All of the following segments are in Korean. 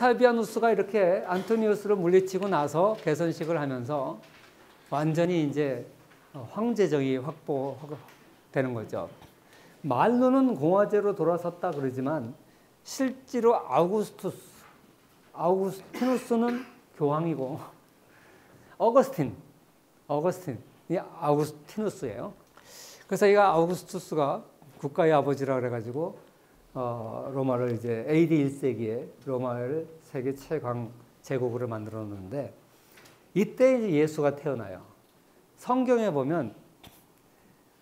옥타비아누스가 이렇게 안토니우스를 물리치고 나서 개선식을 하면서 완전히 이제 황제정이 확보되는 거죠. 말로는 공화제로 돌아섰다 그러지만 실제로 아우구스티누스는 교황이고 어거스틴이 아우구스티누스예요. 그래서 이 아우구스투스가 국가의 아버지라 그래가지고 로마를 이제 AD 1세기에 로마를 세계 최강 제국으로 만들어 놓는데 이때 이제 예수가 태어나요. 성경에 보면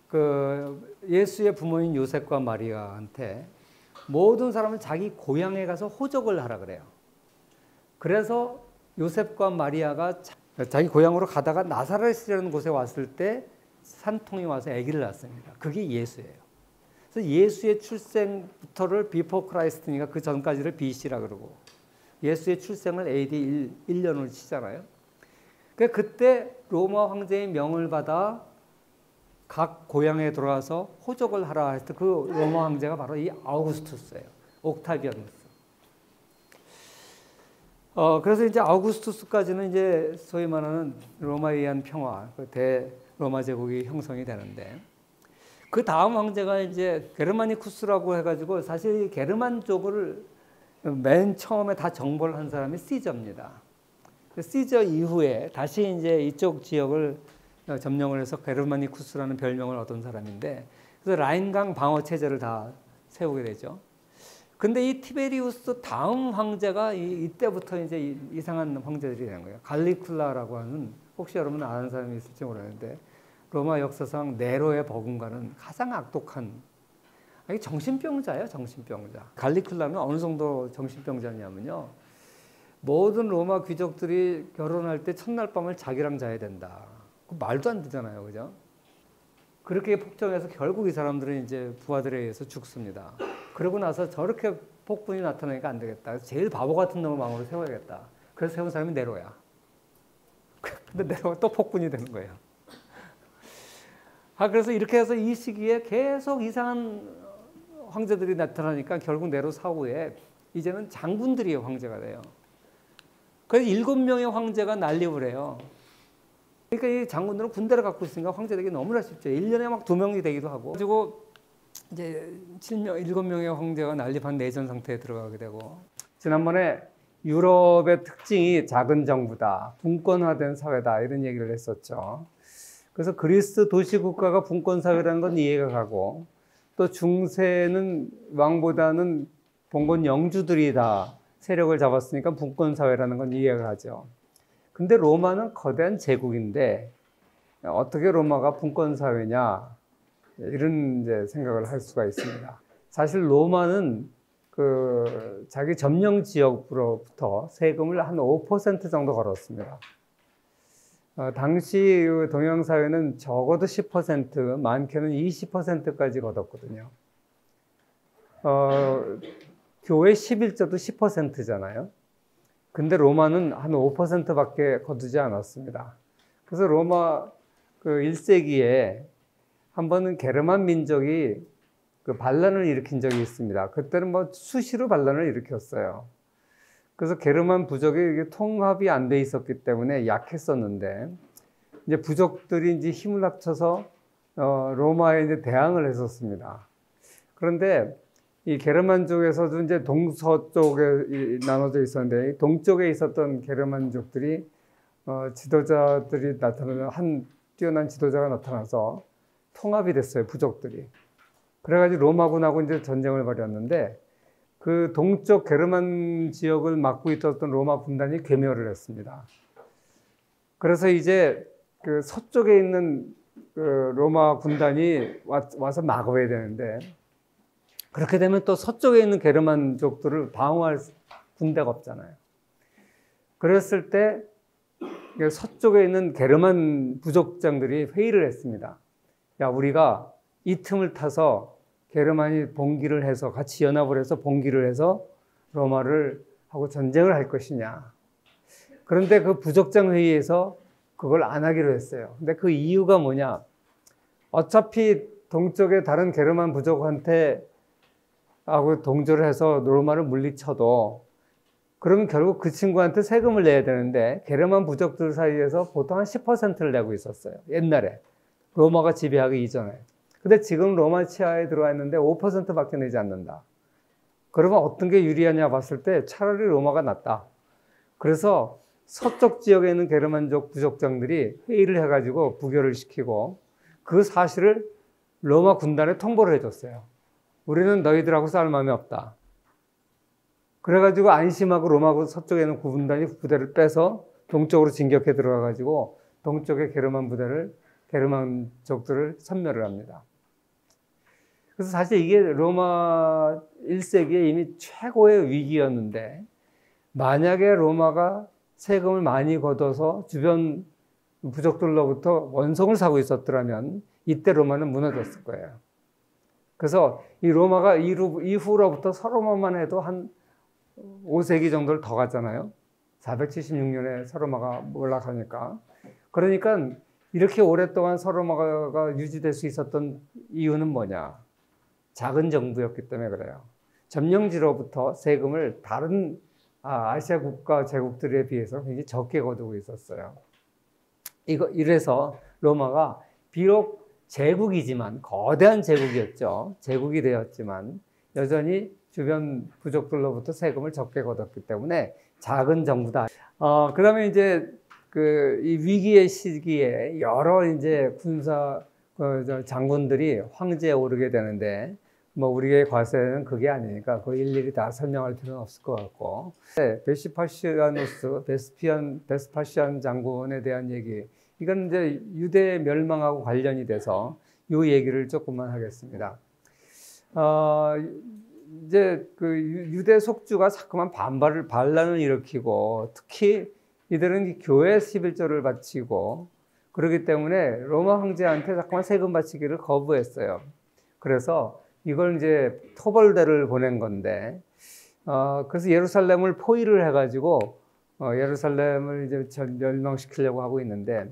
그 예수의 부모인 요셉과 마리아한테 모든 사람은 자기 고향에 가서 호적을 하라 그래요. 그래서 요셉과 마리아가 자기 고향으로 가다가 나사렛이라는 곳에 왔을 때 산통이 와서 아기를 낳습니다. 그게 예수예요. 그래서 예수의 출생부터를 비포 크라이스트니까 그 전까지를 BC라 그러고 예수의 출생을 AD 1년으로 치잖아요. 그러니까 그때 로마 황제의 명을 받아 각 고향에 들어와서 호적을 하라 했을 그 로마 황제가 바로 이 아우구스투스예요. 옥타비아누스. 그래서 이제 아우구스투스까지는 이제 소위 말하는 로마에 의한 평화, 대로마 제국이 형성이 되는데 그 다음 황제가 이제 게르마니쿠스라고 해가지고 사실 게르만 쪽을 맨 처음에 다 정벌을 한 사람이 시저입니다. 시저 이후에 다시 이제 이쪽 지역을 점령을 해서 게르마니쿠스라는 별명을 얻은 사람인데 그래서 라인강 방어 체제를 다 세우게 되죠. 근데 이 티베리우스 다음 황제가 이때부터 이제 이상한 황제들이 되는 거예요. 갈리쿨라라고 하는 혹시 여러분 아는 사람이 있을지 모르는데 로마 역사상 네로의 버금가는 가장 악독한 정신병자예요. 정신병자. 갈리쿨라는 어느 정도 정신병자냐면요. 모든 로마 귀족들이 결혼할 때 첫날 밤을 자기랑 자야 된다. 말도 안 되잖아요. 그죠? 그렇게 폭정해서 결국 이 사람들은 이제 부하들에 의해서 죽습니다. 그러고 나서 저렇게 폭군이 나타나니까 안 되겠다. 제일 바보 같은 놈을 왕으로 세워야겠다. 그래서 세운 사람이 네로야. 근데 네로가 또 폭군이 되는 거예요. 그래서 이렇게 해서 이 시기에 계속 이상한 황제들이 나타나니까 결국 네로 사후에 이제는 장군들이 황제가 돼요. 그래서 7명의 황제가 난립을 해요. 그러니까 이 장군들은 군대를 갖고 있으니까 황제 되기 너무나 쉽죠. 1년에 막 2명이 되기도 하고. 그리고 이제 7명의 황제가 난립한 내전 상태에 들어가게 되고. 지난번에 유럽의 특징이 작은 정부다, 분권화된 사회다 이런 얘기를 했었죠. 그래서 그리스 도시국가가 분권사회라는 건 이해가 가고 또 중세는 왕보다는 봉건 영주들이 다 세력을 잡았으니까 분권사회라는 건 이해가 가죠. 근데 로마는 거대한 제국인데 어떻게 로마가 분권사회냐 이런 이제 생각을 할 수가 있습니다. 사실 로마는 그 자기 점령 지역으로부터 세금을 한 5% 정도 걸었습니다. 당시 동양 사회는 적어도 10%, 많게는 20%까지 걷었거든요. 교회 11조도 10%잖아요. 근데 로마는 한 5%밖에 거두지 않았습니다. 그래서 로마 그 1세기에 한 번은 게르만 민족이 그 반란을 일으킨 적이 있습니다. 그때는 뭐 수시로 반란을 일으켰어요. 그래서 게르만 부족이 통합이 안 돼 있었기 때문에 약했었는데 이제 부족들이 이제 힘을 합쳐서 로마에 이제 대항을 했었습니다. 그런데 이 게르만족에서도 이제 동서쪽에 나눠져 있었는데 동쪽에 있었던 게르만족들이 지도자들이 나타나면 뛰어난 지도자가 나타나서 통합이 됐어요. 부족들이. 그래가지고 로마군하고 이제 전쟁을 벌였는데 그 동쪽 게르만 지역을 맡고 있었던 로마 군단이 괴멸을 했습니다. 그래서 이제 그 서쪽에 있는 그 로마 군단이 와서 막아야 되는데 그렇게 되면 또 서쪽에 있는 게르만족들을 방어할 군대가 없잖아요. 그랬을 때 서쪽에 있는 게르만 부족장들이 회의를 했습니다. 야, 우리가 이 틈을 타서 게르만이 봉기를 해서 같이 연합을 해서 봉기를 해서 로마를 하고 전쟁을 할 것이냐. 그런데 그 부족장 회의에서 그걸 안 하기로 했어요. 근데 그 이유가 뭐냐? 어차피 동쪽의 다른 게르만 부족한테 하고 동조를 해서 로마를 물리쳐도 그러면 결국 그 친구한테 세금을 내야 되는데 게르만 부족들 사이에서 보통 한 10%를 내고 있었어요. 옛날에 로마가 지배하기 이전에. 근데 지금 로마 치하에 들어와 있는데 5%밖에 내지 않는다. 그러면 어떤 게 유리하냐 봤을 때 차라리 로마가 낫다. 그래서 서쪽 지역에 있는 게르만족 부족장들이 회의를 해가지고 부결을 시키고 그 사실을 로마 군단에 통보를 해줬어요. 우리는 너희들하고 싸울 마음이 없다. 그래가지고 안심하고 로마 서쪽에 있는 군단이 부대를 빼서 동쪽으로 진격해 들어가가지고 동쪽의 게르만족들을 섬멸을 합니다. 그래서 사실 이게 로마 1세기에 이미 최고의 위기였는데 만약에 로마가 세금을 많이 걷어서 주변 부족들로부터 원성을 사고 있었더라면 이때 로마는 무너졌을 거예요. 그래서 이 로마가 이후로부터 서로마만 해도 한 5세기 정도를 더 갔잖아요. 476년에 서로마가 몰락하니까. 그러니까 이렇게 오랫동안 서로마가 유지될 수 있었던 이유는 뭐냐? 작은 정부였기 때문에 그래요. 점령지로부터 세금을 다른 아시아 국가 제국들에 비해서 굉장히 적게 거두고 있었어요. 이래서 로마가 비록 제국이지만 거대한 제국이었죠. 제국이 되었지만 여전히 주변 부족들로부터 세금을 적게 걷었기 때문에 작은 정부다. 그다음에 이제 이 위기의 시기에 여러 이제 군사 장군들이 황제에 오르게 되는데 뭐 우리의 과세는 그게 아니니까 그 일일이 다 설명할 필요는 없을 것 같고 베스파시안 장군에 대한 얘기 이건 이제 유대 멸망하고 관련이 돼서 이 얘기를 조금만 하겠습니다. 이제 그 유대 속주가 자꾸만 반란을 일으키고 특히 이들은 교회 11조를 바치고 그렇기 때문에 로마 황제한테 자꾸만 세금 바치기를 거부했어요. 그래서 이걸 이제 토벌대를 보낸 건데, 그래서 예루살렘을 포위를 해가지고 예루살렘을 이제 멸망시키려고 하고 있는데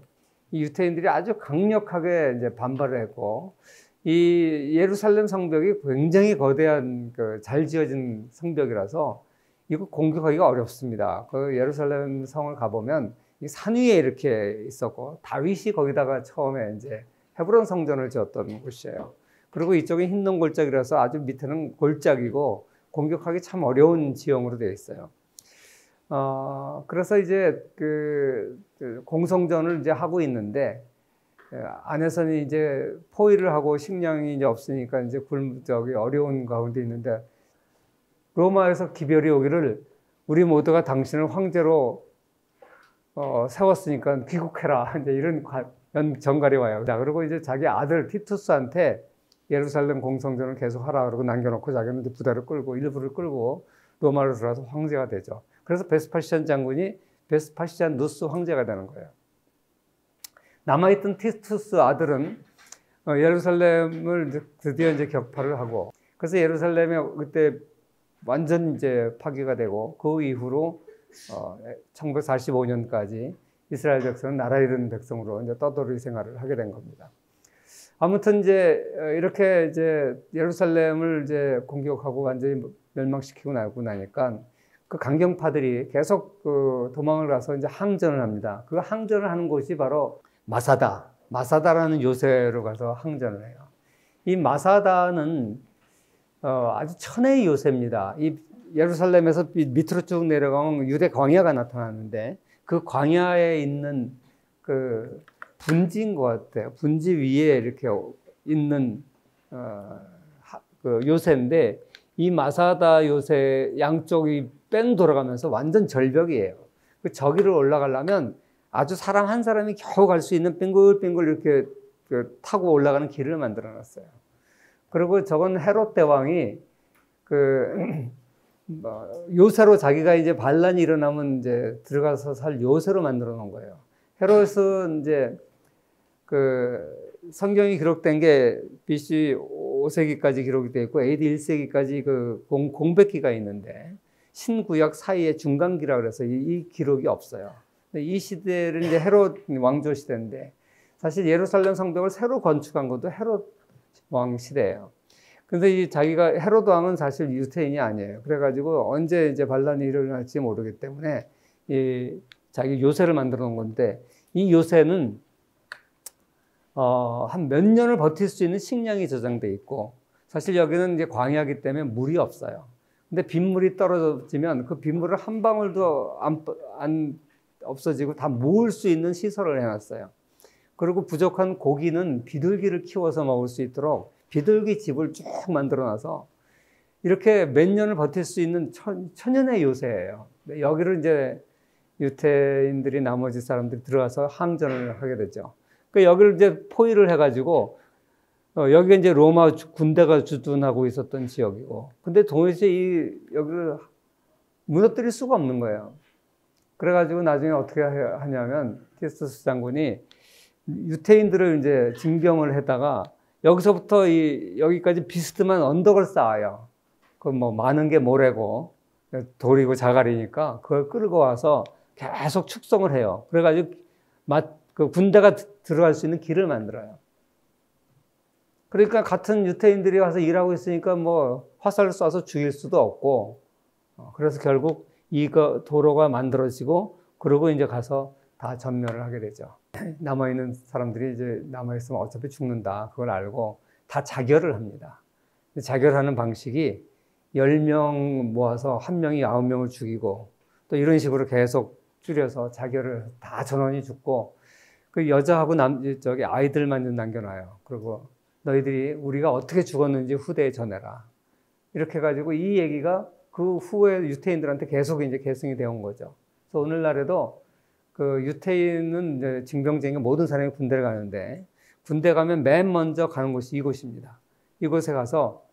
이 유태인들이 아주 강력하게 이제 반발을 했고 이 예루살렘 성벽이 굉장히 거대한 잘 지어진 성벽이라서 이거 공격하기가 어렵습니다. 그 예루살렘 성을 가보면 이 산 위에 이렇게 있었고 다윗이 거기다가 처음에 이제 헤브론 성전을 지었던 곳이에요. 그리고 이쪽은 흰동 골짜기라서 아주 밑에는 골짜기고 공격하기 참 어려운 지형으로 되어 있어요. 그래서 이제 그 공성전을 이제 하고 있는데 안에서는 이제 포위를 하고 식량이 이제 없으니까 이제 어려운 가운데 있는데 로마에서 기별이 오기를 우리 모두가 당신을 황제로 세웠으니까 귀국해라 이제 이런 전갈이 와요. 그리고 이제 자기 아들 티투스한테 예루살렘 공성전을 계속 하라 그러고 남겨놓고 자기는 이제 부대를 끌고 일부를 끌고 로마로 들어와서 황제가 되죠. 그래서 베스파시안 장군이 베스파시안 누스 황제가 되는 거예요. 남아있던 티투스 아들은 예루살렘을 드디어 이제 격파를 하고 그래서 예루살렘에 그때 완전 이제 파괴가 되고 그 이후로 1945년까지 이스라엘 백성은 나라 잃은 백성으로 이제 떠돌이 생활을 하게 된 겁니다. 아무튼 이제 이렇게 이제 예루살렘을 이제 공격하고 완전히 멸망시키고 나니까 그 강경파들이 계속 도망을 가서 이제 항전을 합니다. 그 항전을 하는 곳이 바로 마사다라는 요새로 가서 항전을 해요. 이 마사다는 아주 천혜의 요새입니다. 이 예루살렘에서 밑으로 쭉 내려가면 유대 광야가 나타나는데 그 광야에 있는 그 분지인 것 같아요. 분지 위에 이렇게 있는 그 요새인데 이 마사다 요새 양쪽이 뺑 돌아가면서 완전 절벽이에요. 그 저기를 올라가려면 아주 사람 한 사람이 겨우 갈 수 있는 빙글빙글 이렇게 타고 올라가는 길을 만들어 놨어요. 그리고 저건 헤롯 대왕이 요새로 자기가 이제 반란이 일어나면 이제 들어가서 살 요새로 만들어 놓은 거예요. 헤롯은 이제 성경이 기록된 게 BC 5세기까지 기록이 되어 있고 AD 1세기까지 공백기가 있는데 신구약 사이에 중간기라 그래서 이 기록이 없어요. 이 시대를 이제 헤롯 왕조 시대인데 사실 예루살렘 성벽을 새로 건축한 것도 헤롯 왕 시대예요. 근데 이 자기가 헤로드 왕은 사실 유태인이 아니에요. 그래가지고 언제 이제 반란이 일어날지 모르기 때문에 이 자기 요새를 만들어 놓은 건데, 이 요새는 한 몇 년을 버틸 수 있는 식량이 저장돼 있고, 사실 여기는 이제 광야이기 때문에 물이 없어요. 근데 빗물이 떨어지면 그 빗물을 한 방울도 안 없어지고 다 모을 수 있는 시설을 해놨어요. 그리고 부족한 고기는 비둘기를 키워서 먹을 수 있도록 비둘기 집을 쭉 만들어놔서 이렇게 몇 년을 버틸 수 있는 천연의 요새예요. 여기를 이제 유태인들이 나머지 사람들이 들어가서 항전을 하게 되죠. 그 여기를 이제 포위를 해가지고 여기가 이제 로마 군대가 주둔하고 있었던 지역이고, 근데 도대체 여기를 무너뜨릴 수가 없는 거예요. 그래가지고 나중에 어떻게 하냐면 티투스 장군이 유태인들을 이제 징병을 해다가 여기서부터 여기까지 비스듬한 언덕을 쌓아요. 그 뭐 많은 게 모래고 돌이고 자갈이니까 그걸 끌고 와서 계속 축성을 해요. 그래가지고 그 군대가 들어갈 수 있는 길을 만들어요. 그러니까 같은 유태인들이 와서 일하고 있으니까 뭐 화살을 쏴서 죽일 수도 없고, 그래서 결국 도로가 만들어지고, 그러고 이제 가서 다 전멸을 하게 되죠. 남아있는 사람들이 이제 남아있으면 어차피 죽는다, 그걸 알고 다 자결을 합니다. 자결하는 방식이 10명 모아서 한 명이 9명을 죽이고, 또 이런 식으로 계속 줄여서 자결을 다 전원이 죽고, 그 여자하고 아이들만 좀 남겨놔요. 그리고 너희들이 우리가 어떻게 죽었는지 후대에 전해라. 이렇게 해가지고 이 얘기가 그 후에 유태인들한테 계속 이제 계승이 되어 거죠. 그래서 오늘날에도 그 유태인은 이제 징병제인 모든 사람이 군대를 가는데, 군대 가면 맨 먼저 가는 곳이 이곳입니다. 이곳에 가서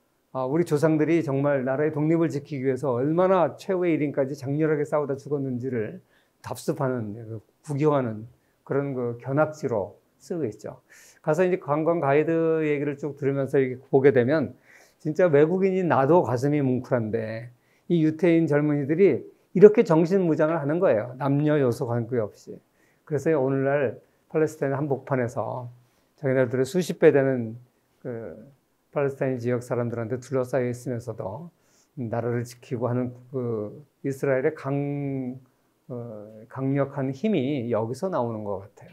우리 조상들이 정말 나라의 독립을 지키기 위해서 얼마나 최후의 1인까지 장렬하게 싸우다 죽었는지를 답습하는, 구경하는 그런 그 견학지로 쓰고 있죠. 가서 이제 관광 가이드 얘기를 쭉 들으면서 이렇게 보게 되면 진짜 외국인인 나도 가슴이 뭉클한데, 이 유태인 젊은이들이 이렇게 정신무장을 하는 거예요. 남녀 요소 관계없이. 그래서 오늘날 팔레스타인 한복판에서 자기네들의 수십 배 되는 그 팔레스타인 지역 사람들한테 둘러싸여 있으면서도 나라를 지키고 하는 그 이스라엘의 강력한 힘이 여기서 나오는 것 같아요.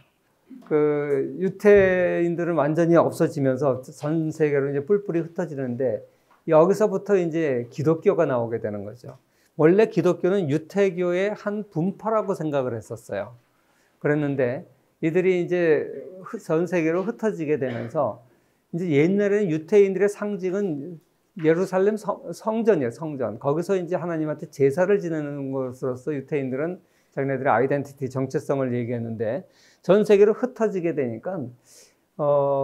그 유태인들은 완전히 없어지면서 전 세계로 이제 뿔뿔이 흩어지는데, 여기서부터 이제 기독교가 나오게 되는 거죠. 원래 기독교는 유태교의 한 분파라고 생각을 했었어요. 그랬는데 이들이 이제 전 세계로 흩어지게 되면서, 이제 옛날에는 유태인들의 상징은 예루살렘 성전이에요, 성전. 거기서 이제 하나님한테 제사를 지내는 것으로서 유태인들은 자기네들의 아이덴티티, 정체성을 얘기했는데, 전 세계로 흩어지게 되니까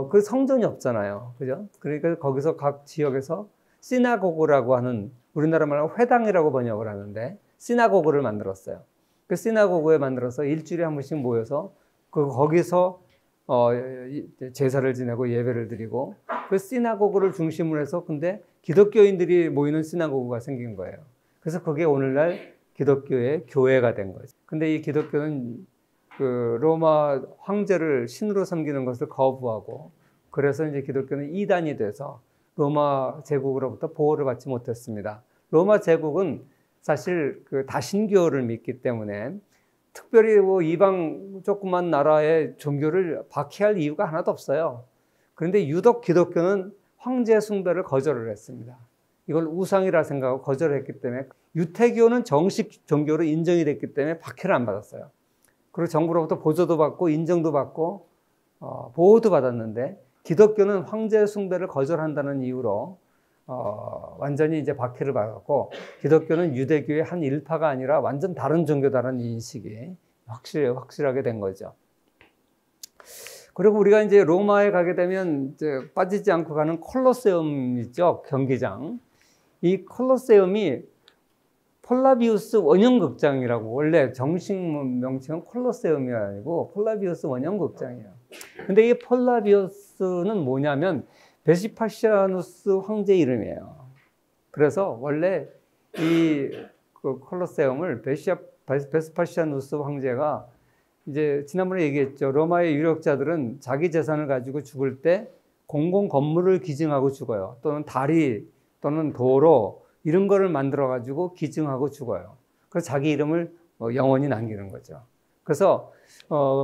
그 성전이 없잖아요, 그죠? 그러니까 거기서 각 지역에서 시나고그라고 하는, 우리나라 말로 회당이라고 번역을 하는데, 시나고그를 만들었어요. 그 시나고그에 만들어서 일주일에 한 번씩 모여서 거기서 제사를 지내고 예배를 드리고, 그 시나고그를 중심으로 해서 근데 기독교인들이 모이는 시나고그가 생긴 거예요. 그래서 그게 오늘날 기독교의 교회가 된 거죠. 근데 이 기독교는 그 로마 황제를 신으로 섬기는 것을 거부하고, 그래서 이제 기독교는 이단이 돼서 로마 제국으로부터 보호를 받지 못했습니다. 로마 제국은 사실 그 다신교를 믿기 때문에 특별히 뭐 이방 조그만 나라의 종교를 박해할 이유가 하나도 없어요. 그런데 유독 기독교는 황제 숭배를 거절을 했습니다. 이걸 우상이라 생각하고 거절을 했기 때문에, 유태교는 정식 종교로 인정이 됐기 때문에 박해를 안 받았어요. 그리고 정부로부터 보조도 받고 인정도 받고 보호도 받았는데, 기독교는 황제 숭배를 거절한다는 이유로 완전히 이제 박해를 받았고, 기독교는 유대교의 한 일파가 아니라 완전 다른 종교다라는 인식이 확실하게 된 거죠. 그리고 우리가 이제 로마에 가게 되면 이제 빠지지 않고 가는 콜로세움 있죠, 경기장. 이 콜로세움이 폴라비우스 원형극장이라고, 원래 정식 명칭은 콜로세움이 아니고 폴라비우스 원형극장이에요. 근데 이 폴라비우스는 뭐냐면 베스파시아누스 황제 이름이에요. 그래서 원래 그 콜로세움을 베스파시아누스 황제가, 이제 지난번에 얘기했죠, 로마의 유력자들은 자기 재산을 가지고 죽을 때 공공 건물을 기증하고 죽어요. 또는 다리 또는 도로 이런 거를 만들어 가지고 기증하고 죽어요. 그래서 자기 이름을 영원히 남기는 거죠. 그래서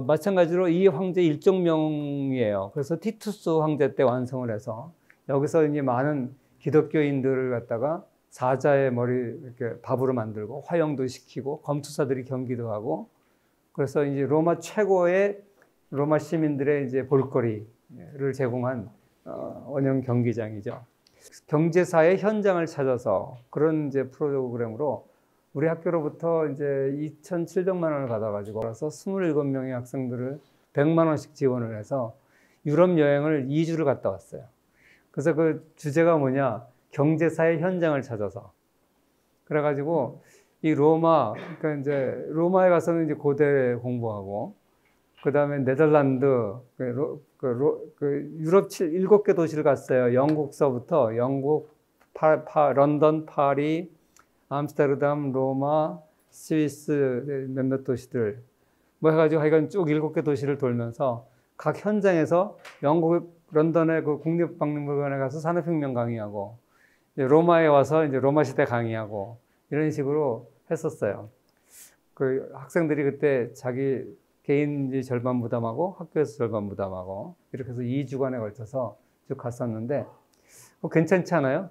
마찬가지로 이 황제 일종명이에요. 그래서 티투스 황제 때 완성을 해서 여기서 이제 많은 기독교인들을 갖다가 사자의 머리 이렇게 밥으로 만들고 화형도 시키고 검투사들이 경기도 하고, 그래서 이제 로마 최고의 로마 시민들의 이제 볼거리를 제공한 원형 경기장이죠. 경제사의 현장을 찾아서 그런 이제 프로그램으로 우리 학교로부터 이제 2,700만 원을 받아가지고 그래서 27명의 학생들을 100만 원씩 지원을 해서 유럽 여행을 2주를 갔다 왔어요. 그래서 그 주제가 뭐냐? 경제사의 현장을 찾아서. 그래가지고 이 로마, 그러니까 이제 로마에 가서는 이제 고대 공부하고, 그 다음에 네덜란드, 유럽 7개 도시를 갔어요. 영국서부터 영국, 런던, 파리, 암스테르담, 로마, 스위스 몇몇 도시들 뭐 해가지고 하여간 쭉 7개 도시를 돌면서 각 현장에서 영국 런던의 그 국립박물관에 가서 산업혁명 강의하고, 로마에 와서 이제 로마 시대 강의하고 이런 식으로 했었어요. 그 학생들이 그때 자기 개인 절반 부담하고 학교에서 절반 부담하고 이렇게 해서 2주간에 걸쳐서 쭉 갔었는데 괜찮지 않아요?